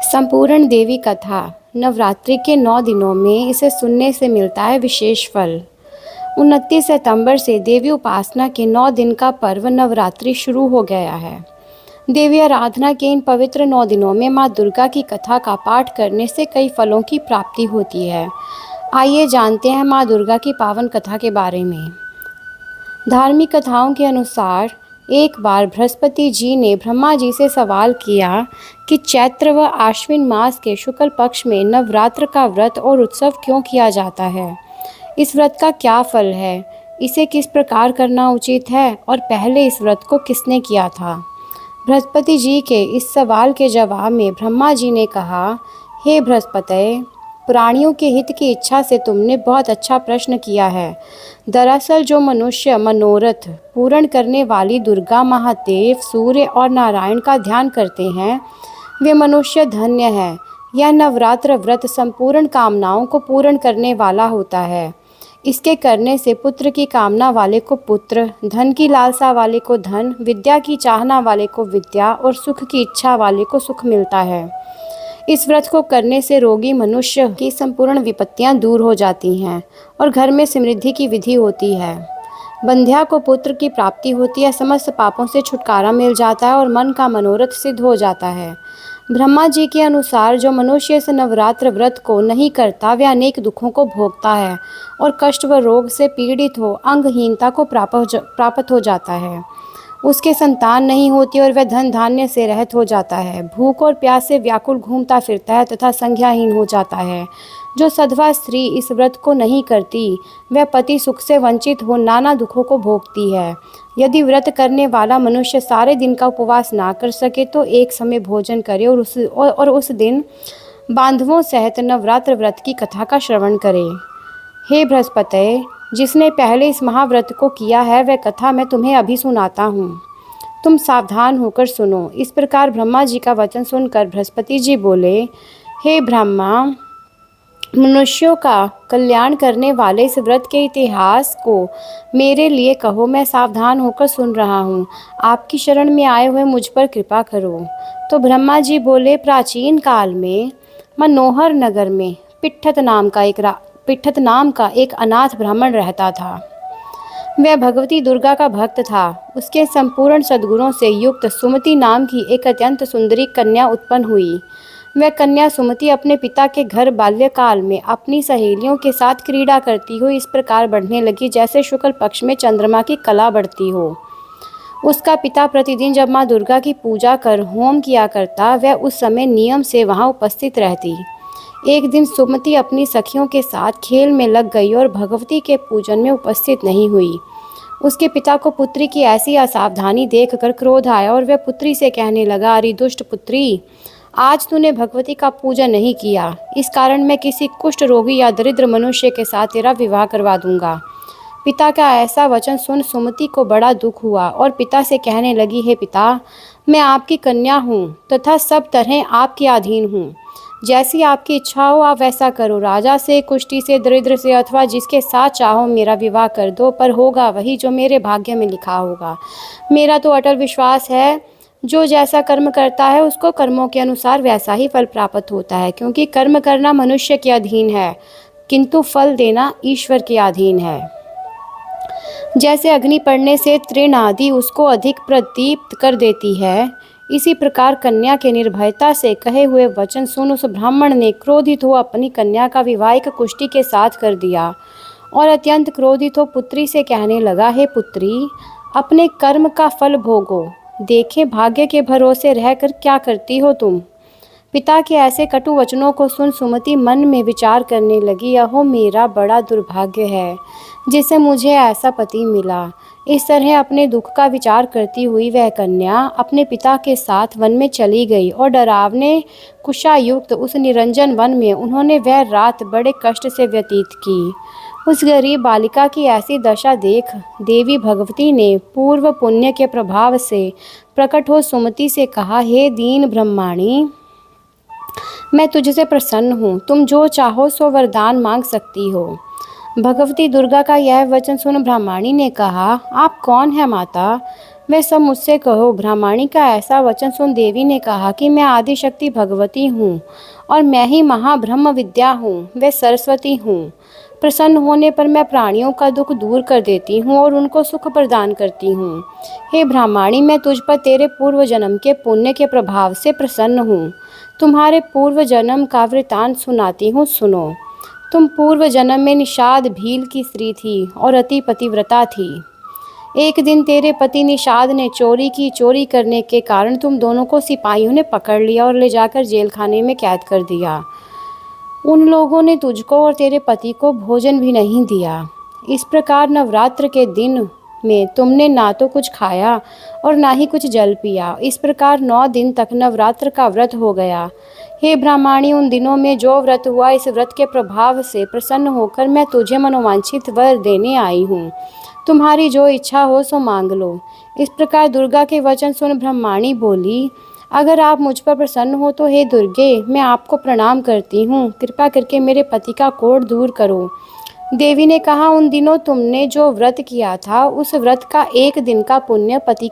संपूर्ण देवी कथा। नवरात्रि के 9 दिनों में इसे सुनने से मिलता है विशेष फल। 29 सितंबर से देवी उपासना के 9 दिन का पर्व नवरात्रि शुरू हो गया है। देवी आराधना के इन पवित्र 9 दिनों में माँ दुर्गा की कथा का पाठ करने से कई फलों की प्राप्ति होती है। आइए जानते हैं माँ दुर्गा की पावन कथा के बारे में। धार्मिक कथाओं के अनुसार एक बार बृहस्पति जी ने ब्रह्मा जी से सवाल किया कि चैत्र व आश्विन मास के शुक्ल पक्ष में नवरात्र का व्रत और उत्सव क्यों किया जाता है। इस व्रत का क्या फल है, इसे किस प्रकार करना उचित है और पहले इस व्रत को किसने किया था। बृहस्पति जी के इस सवाल के जवाब में ब्रह्मा जी ने कहा, हे बृहस्पति, प्राणियों के हित की इच्छा से तुमने बहुत अच्छा प्रश्न किया है। दरअसल जो मनुष्य मनोरथ पूर्ण करने वाली दुर्गा, महादेव, सूर्य और नारायण का ध्यान करते हैं, वे मनुष्य धन्य है। यह नवरात्र व्रत संपूर्ण कामनाओं को पूर्ण करने वाला होता है। इसके करने से पुत्र की कामना वाले को पुत्र, धन की लालसा वाले को धन, विद्या की चाहना वाले को विद्या और सुख की इच्छा वाले को सुख मिलता है। इस व्रत को करने से रोगी मनुष्य की संपूर्ण विपत्तियां दूर हो जाती हैं और घर में समृद्धि की विधि होती है। बंध्या को पुत्र की प्राप्ति होती है, समस्त पापों से छुटकारा मिल जाता है और मन का मनोरथ सिद्ध हो जाता है। ब्रह्मा जी के अनुसार जो मनुष्य इस नवरात्र व्रत को नहीं करता, वह अनेक दुखों को भोगता है और कष्ट व रोग से पीड़ित हो अंगहीनता को प्राप्त हो जाता है। उसके संतान नहीं होती और वह धन धान्य से रहित हो जाता है। भूख और प्यास से व्याकुल घूमता फिरता है तथा संज्ञाहीन हो जाता है। जो सधवा स्त्री इस व्रत को नहीं करती, वह पति सुख से वंचित हो नाना दुखों को भोगती है। यदि व्रत करने वाला मनुष्य सारे दिन का उपवास ना कर सके तो एक समय भोजन करे और उस दिन बांधवों सहित नवरात्र व्रत की कथा का श्रवण करे। हे बृहस्पति, जिसने पहले इस महाव्रत को किया है, वह कथा मैं तुम्हें अभी सुनाता हूँ। तुम सावधान होकर सुनो। इस प्रकार ब्रह्मा जी का वचन सुनकर बृहस्पति जी बोले, हे ब्रह्मा, मनुष्यों का कल्याण करने वाले इस व्रत के इतिहास को मेरे लिए कहो, मैं सावधान होकर सुन रहा हूँ। आपकी शरण में आए हुए मुझ पर कृपा करो। तो ब्रह्मा जी बोले, प्राचीन काल में मनोहर नगर में पिट्ठत नाम का एक अनाथ ब्राह्मण रहता था। वह भगवती दुर्गा का भक्त था। उसके संपूर्ण सद्गुणों से युक्त सुमति नाम की एक अत्यंत सुंदरी कन्या उत्पन्न हुई। वह कन्या सुमति अपने पिता के घर बाल्यकाल में अपनी सहेलियों के साथ क्रीड़ा करती हुई इस प्रकार बढ़ने लगी जैसे शुक्ल पक्ष में चंद्रमा की कला बढ़ती हो। उसका पिता प्रतिदिन जब माँ दुर्गा की पूजा कर होम किया करता, वह उस समय नियम से वहाँ उपस्थित रहती। एक दिन सुमति अपनी सखियों के साथ खेल में लग गई और भगवती के पूजन में उपस्थित नहीं हुई। उसके पिता को पुत्री की ऐसी असावधानी देखकर क्रोध आया और वह पुत्री से कहने लगा, अरे दुष्ट पुत्री, आज तूने भगवती का पूजन नहीं किया, इस कारण मैं किसी कुष्ठ रोगी या दरिद्र मनुष्य के साथ तेरा विवाह करवा दूंगा। पिता का ऐसा वचन सुन सुमति को बड़ा दुख हुआ और पिता से कहने लगी, हे पिता, मैं आपकी कन्या हूँ तथा सब तरह आपके अधीन हूँ। जैसी आपकी इच्छा हो आप वैसा करो। राजा से, कुष्ठी से, दरिद्र से अथवा जिसके साथ चाहो मेरा विवाह कर दो, पर होगा वही जो मेरे भाग्य में लिखा होगा। मेरा तो अटल विश्वास है, जो जैसा कर्म करता है उसको कर्मों के अनुसार वैसा ही फल प्राप्त होता है, क्योंकि कर्म करना मनुष्य के अधीन है किंतु फल देना ईश्वर के अधीन है। जैसे अग्नि पड़ने से तृण आदि उसको अधिक प्रदीप्त कर देती है, इसी प्रकार कन्या के निर्भयता से कहे हुए वचन सुन उस ब्राह्मण ने क्रोधित हो अपनी कन्या का विवाह एक कुष्ठी के साथ कर दिया और अत्यंत क्रोधित हो पुत्री से कहने लगा, हे पुत्री, अपने कर्म का फल भोगो। देखे भाग्य के भरोसे रहकर क्या करती हो तुम। पिता के ऐसे कटु वचनों को सुन सुमति मन में विचार करने लगी, अहो मेरा बड़ा दुर्भाग्य है जिससे मुझे ऐसा पति मिला। इस तरह अपने दुख का विचार करती हुई वह कन्या अपने पिता के साथ वन में चली गई और डरावने कुशायुक्त उस निरंजन वन में उन्होंने वह रात बड़े कष्ट से व्यतीत की। उस गरीब बालिका की ऐसी दशा देख देवी भगवती ने पूर्व पुण्य के प्रभाव से प्रकट हो सुमति से कहा, हे दीन ब्रह्माणी, मैं तुझसे प्रसन्न हूँ, तुम जो चाहो सो वरदान मांग सकती हो। भगवती दुर्गा का यह वचन सुन ब्राह्मणी ने कहा, आप कौन है माता? वह सब मुझसे कहो। ब्राह्मणी का ऐसा वचन सुन देवी ने कहा कि मैं आदिशक्ति भगवती हूँ और मैं ही महाब्रह्म विद्या हूँ, वह सरस्वती हूँ। प्रसन्न होने पर मैं प्राणियों का दुख दूर कर देती हूँ और उनको सुख प्रदान करती हूँ। हे ब्राह्मणी, मैं तुझ पर तेरे पूर्व जन्म के पुण्य के प्रभाव से प्रसन्न हूँ। तुम्हारे पूर्व जन्म का वृतांत सुनाती हूँ, सुनो। तुम पूर्व जन्म में निषाद भील की स्त्री थी और अति पतिव्रता थी। एक दिन तेरे पति निषाद ने चोरी की। चोरी करने के कारण तुम दोनों को सिपाहियों ने पकड़ लिया और ले जाकर जेल खाने में कैद कर दिया। उन लोगों ने तुझको और तेरे पति को भोजन भी नहीं दिया। इस प्रकार नवरात्र के दिन में तुमने ना तो कुछ खाया और ना ही कुछ जल पिया। इस प्रकार 9 दिन तक नवरात्र का व्रत हो गया। हे ब्राह्मणी, उन दिनों में जो व्रत हुआ, इस व्रत के प्रभाव से प्रसन्न होकर मैं तुझे मनोवांछित वर देने आई हूँ। तुम्हारी जो इच्छा हो सो मांग लो। इस प्रकार दुर्गा के वचन सुन ब्रह्माणी बोली, अगर आप मुझ पर प्रसन्न हो तो हे दुर्गे, मैं आपको प्रणाम करती हूँ। कृपा करके मेरे पति का कोढ़ दूर करो। देवी ने कहा, उन दिनों तुमने जो व्रत किया था, उस व्रत का 1 दिन का पुण्य पति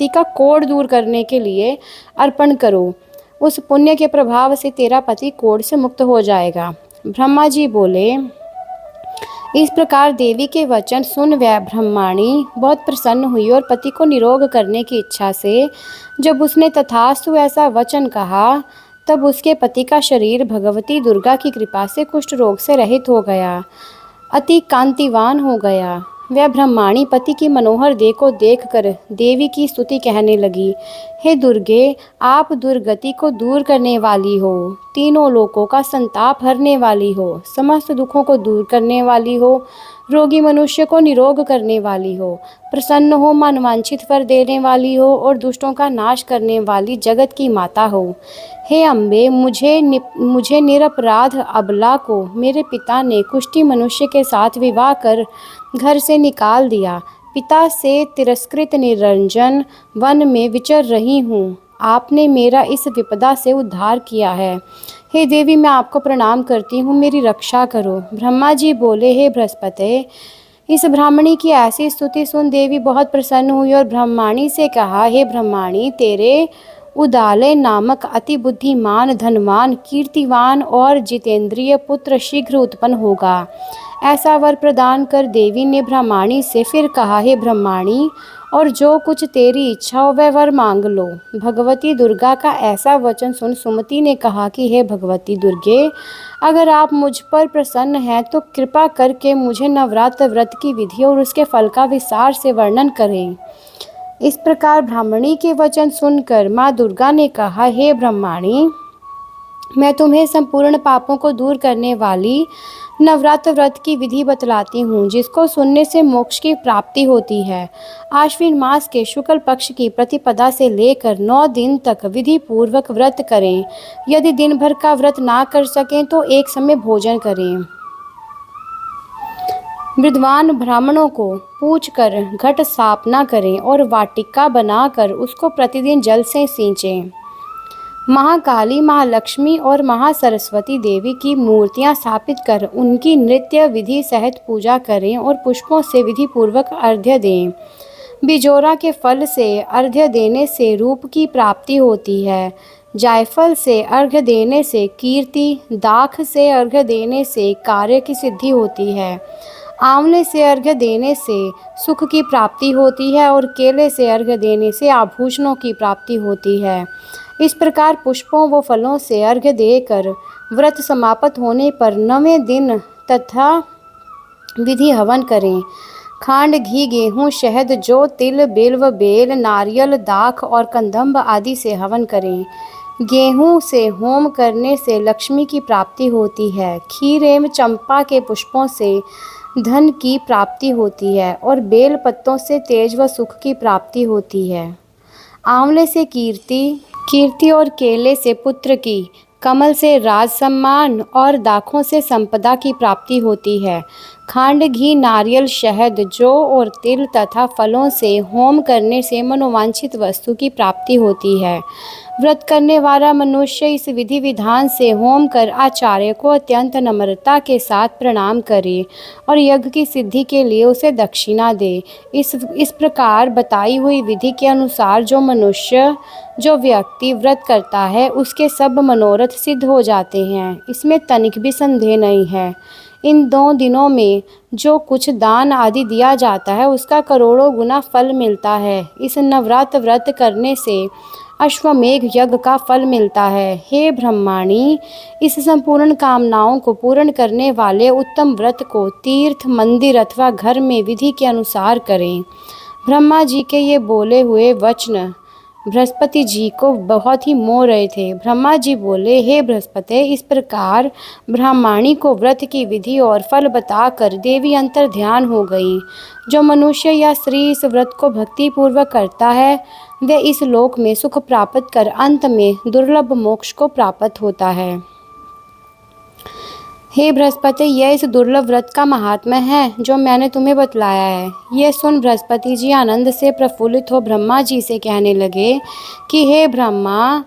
का कोढ़ दूर करने के लिए अर्पण करो। उस पुण्य के प्रभाव से तेरा पति कोढ़ से मुक्त हो जाएगा। ब्रह्मा जी बोले। इस प्रकार देवी के वचन सुन वह ब्रह्माणी बहुत प्रसन्न हुई और पति को निरोग करने की इच्छा से जब उसने तथास्तु ऐसा वचन कहा, तब उसके पति का शरीर भगवती दुर्गा की कृपा से कुष्ठ रोग से रहित हो गया, अति कांतिवान हो गया। वह ब्रह्माणी पति की मनोहर देह को देखकर देवी की स्तुति कहने लगी। हे दुर्गे, आप दुर्गति को दूर करने वाली हो, तीनों लोकों का संताप हरने वाली हो, समस्त दुखों को दूर करने वाली हो, रोगी मनुष्य को निरोग करने वाली हो, प्रसन्न हो, मनवांछित वर देने वाली हो और दुष्टों का नाश करने वाली जगत की माता हो। हे अम्बे, मुझे निरपराध अबला को मेरे पिता ने कुष्ठी मनुष्य के साथ विवाह कर घर से निकाल दिया। पिता से तिरस्कृत निरंजन वन में विचर रही हूँ। आपने मेरा इस विपदा से उद्धार किया है। हे देवी, मैं आपको प्रणाम करती हूँ, मेरी रक्षा करो। ब्रह्मा जी बोले, हे बृहस्पति, इस ब्राह्मणी की ऐसी स्तुति सुन देवी बहुत प्रसन्न हुई और ब्रह्माणी से कहा, हे ब्रह्माणी, तेरे उदालय नामक अति बुद्धिमान, धनवान, कीर्तिवान और जितेंद्रिय पुत्र शीघ्र उत्पन्न होगा। ऐसा वर प्रदान कर देवी ने ब्रह्माणी से फिर कहा, हे ब्रह्माणी, और जो कुछ तेरी इच्छा हो वह वर मांग लो। भगवती दुर्गा का ऐसा वचन सुन सुमति ने कहा कि हे भगवती दुर्गे, अगर आप मुझ पर प्रसन्न हैं तो कृपा करके मुझे नवरात्र व्रत की विधि और उसके फल का विस्तार से वर्णन करें। इस प्रकार ब्राह्मणी के वचन सुनकर माँ दुर्गा ने कहा, हे ब्रह्माणी, मैं तुम्हें संपूर्ण पापों को दूर करने वाली नवरात्र व्रत की विधि बतलाती हूँ, जिसको सुनने से मोक्ष की प्राप्ति होती है। आश्विन मास के शुक्ल पक्ष की प्रतिपदा से लेकर 9 दिन तक विधि पूर्वक व्रत करें। यदि दिन भर का व्रत ना कर सकें तो एक समय भोजन करें। विद्वान ब्राह्मणों को पूछकर घट स्थापना करें और वाटिका बनाकर उसको प्रतिदिन जल से सींचें। महाकाली, महालक्ष्मी और महासरस्वती देवी की मूर्तियां स्थापित कर उनकी नृत्य विधि सहित पूजा करें और पुष्पों से विधि पूर्वक अर्घ्य दें। बिजोरा के फल से अर्घ्य देने से रूप की प्राप्ति होती है। जायफल से अर्घ्य देने से कीर्ति, दाख से अर्घ्य देने से कार्य की सिद्धि होती है, आंवले से अर्घ्य देने से सुख की प्राप्ति होती है और केले से अर्घ्य देने से आभूषणों की प्राप्ति होती है। इस प्रकार पुष्पों व फलों से अर्घ्य देकर व्रत समाप्त होने पर 9वें दिन तथा विधि हवन करें। खांड, घी, गेहूँ, शहद, जौ, तिल, बिल्व, बेल, नारियल, दाख और कंदम्ब आदि से हवन करें। गेहूँ से होम करने से लक्ष्मी की प्राप्ति होती है। खीर एवं चंपा के पुष्पों से धन की प्राप्ति होती है और बेल पत्तों से तेज व सुख की प्राप्ति होती है। आंवले से कीर्ति और केले से पुत्र की, कमल से राज सम्मान और दाखों से संपदा की प्राप्ति होती है। खांड, घी, नारियल, शहद, जौ और तिल तथा फलों से होम करने से मनोवांछित वस्तु की प्राप्ति होती है। व्रत करने वाला मनुष्य इस विधि विधान से होम कर आचार्य को अत्यंत नम्रता के साथ प्रणाम करे और यज्ञ की सिद्धि के लिए उसे दक्षिणा दे। इस प्रकार बताई हुई विधि के अनुसार जो व्यक्ति व्रत करता है उसके सब मनोरथ सिद्ध हो जाते हैं। इसमें तनिक भी संदेह नहीं है। इन 2 दिनों में जो कुछ दान आदि दिया जाता है उसका करोड़ों गुना फल मिलता है। इस नवरात्र व्रत करने से अश्वमेघ यज्ञ का फल मिलता है। हे ब्रह्माणी, इस संपूर्ण कामनाओं को पूर्ण करने वाले उत्तम व्रत को तीर्थ, मंदिर अथवा घर में विधि के अनुसार करें। ब्रह्मा जी के ये बोले हुए वचन बृहस्पति जी को बहुत ही मोह रहे थे। ब्रह्मा जी बोले, हे बृहस्पति, इस प्रकार ब्राह्मणी को व्रत की विधि और फल बताकर देवी अंतर ध्यान हो गई। जो मनुष्य या स्त्री इस व्रत को भक्ति पूर्वक करता है वह इस लोक में सुख प्राप्त कर अंत में दुर्लभ मोक्ष को प्राप्त होता है। हे बृहस्पति, यह इस दुर्लभ व्रत का महात्म्य है जो मैंने तुम्हें बतलाया है। यह सुन बृहस्पति जी आनंद से प्रफुल्लित हो ब्रह्मा जी से कहने लगे कि हे ब्रह्मा,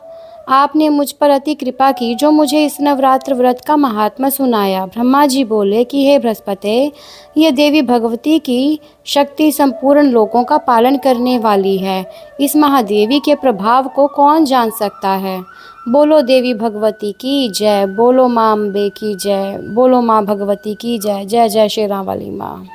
आपने मुझ पर अति कृपा की जो मुझे इस नवरात्र व्रत का महात्म्य सुनाया। ब्रह्मा जी बोले कि हे बृहस्पति, यह देवी भगवती की शक्ति संपूर्ण लोकों का पालन करने वाली है। इस महादेवी के प्रभाव को कौन जान सकता है। बोलो देवी भगवती की जय, बोलो माँ अम्बे की जय, बोलो माँ भगवती की जय। जय जय श्री राम वाली माँ।